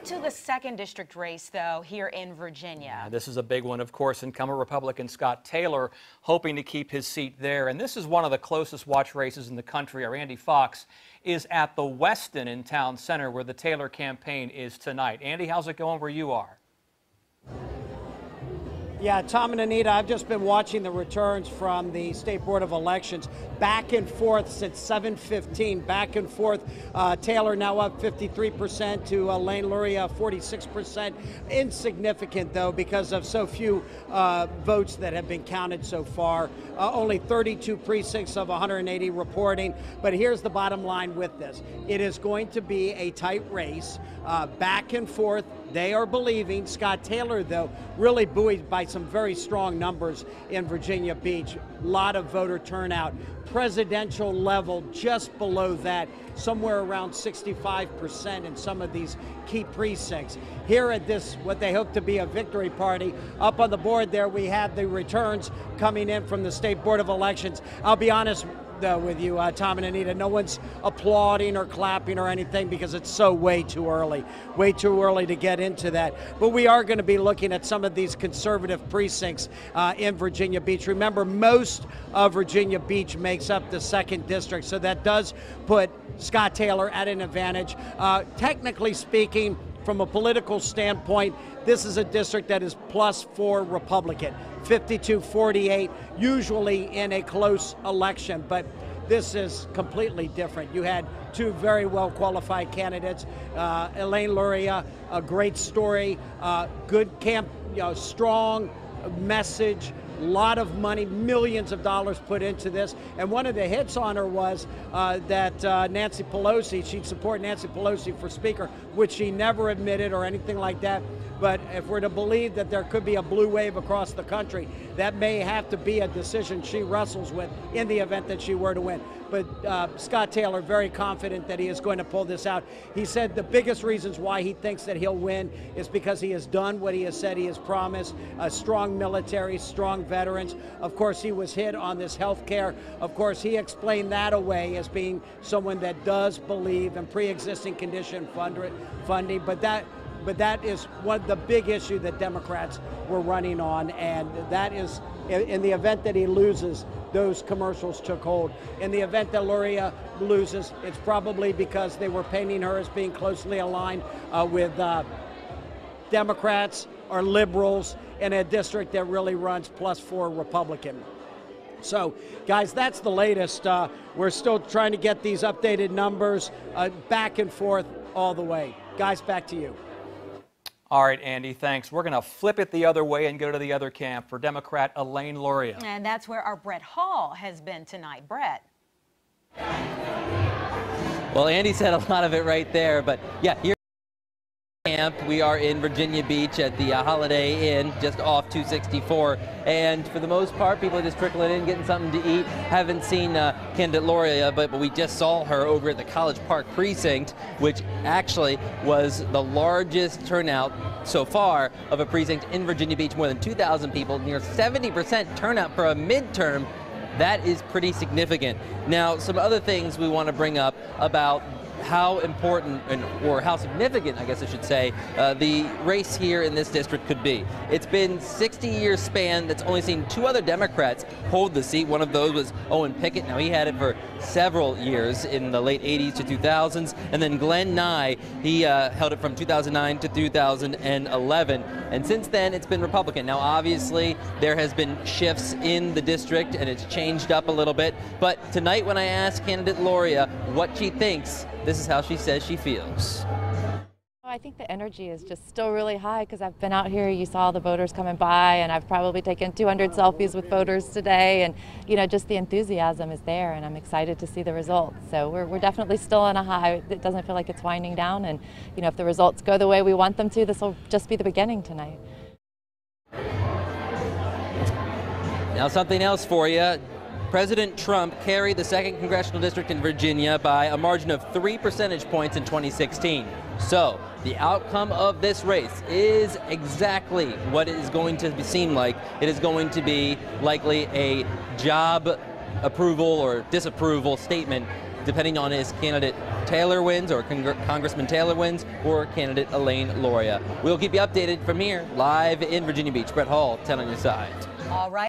to the 2nd District race, though, here in Virginia. Yeah, this is a big one, of course. Incumbent Republican Scott Taylor hoping to keep his seat there. And this is one of the closest watch races in the country. Our Andy Fox is at the Westin in Town Center, where the Taylor campaign is tonight. Andy, how's it going where you are? Yeah, Tom and Anita, I've just been watching the returns from the State Board of Elections. Back and forth since 7:15, back and forth. Taylor now up 53% to Lane Luria 46%. Insignificant, though, because of so few votes that have been counted so far. Only 32 precincts of 180 reporting. But here's the bottom line with this. It is going to be a tight race, back and forth. They are believing. Scott Taylor, though, really buoyed by some very strong numbers in Virginia Beach. A lot of voter turnout. Presidential level just below that, somewhere around 65% in some of these key precincts. Here at this, what they hope to be a victory party, up on the board there we have the returns coming in from the State Board of Elections. I'll be honest with you, Tom and Anita, no one's applauding or clapping or anything because it's so way too early to get into that. But we are going to be looking at some of these conservative precincts in Virginia Beach. Remember, most of Virginia Beach makes up the 2nd District, so that does put Scott Taylor at an advantage. Technically speaking, from a political standpoint, this is a district that is +4 Republican, 52-48, usually in a close election, but this is completely different. You had two very well qualified candidates. Lane Luria, a great story, good camp, strong message, a lot of money, millions of dollars put into this. And one of the hits on her was that Nancy Pelosi, she'd support Nancy Pelosi for Speaker, which she never admitted or anything like that. But if we're to believe that there could be a blue wave across the country, that may have to be a decision she wrestles with in the event that she were to win. But Scott Taylor, very confident that he is going to pull this out. He said the biggest reasons why he thinks that he'll win is because he has done what he has said he has promised, a strong military, strong veterans. Of course, he was hit on this health care. Of course, he explained that away as being someone that does believe in pre-existing condition funding, but that is one of the big issue that Democrats were running on, and that is, in the event that he loses, those commercials took hold. In the event that Luria loses, it's probably because they were painting her as being closely aligned with Democrats or liberals in a district that really runs +4 Republican. So, guys, that's the latest. We're still trying to get these updated numbers back and forth all the way. Guys, back to you. All right, Andy, thanks. We're going to flip it the other way and go to the other camp for Democrat Elaine Luria. And that's where our Brett Hall has been tonight. Brett. Well, Andy said a lot of it right there, but yeah, here camp. We are in Virginia Beach at the Holiday Inn, just off 264, and for the most part, people are just trickling in, getting something to eat. Haven't seen candidate Luria, but we just saw her over at the College Park precinct, which actually was the largest turnout so far of a precinct in Virginia Beach. More than 2,000 people, near 70% turnout for a midterm. That is pretty significant. Now, some other things we want to bring up about how important, or how significant, I guess I should say, the race here in this district could be. It's been 60-year span that's only seen 2 other Democrats hold the seat. One of those was Owen Pickett. Now, he had it for several years in the late 80s to 2000s. And then Glenn Nye, he held it from 2009 to 2011. And since then, it's been Republican. Now, obviously, there has been shifts in the district, and it's changed up a little bit. But tonight, when I asked candidate Luria what she thinks, this is how she says she feels. I think the energy is just still really high because I've been out here, you saw the voters coming by, and I've probably taken 200 selfies with voters today, and just the enthusiasm is there, and I'm excited to see the results. So we're definitely still on a high. It doesn't feel like it's winding down, and if the results go the way we want them to, this will just be the beginning tonight. Now, something else for you. President Trump carried the 2nd Congressional District in Virginia by a margin of 3 percentage points in 2016. So, the outcome of this race is exactly what it is going to seem like. It is going to be likely a job approval or disapproval statement, depending on his candidate Taylor wins or Congressman Taylor wins or candidate Elaine Luria. We'll keep you updated from here, live in Virginia Beach. Brett Hall, 10 on your side. All right.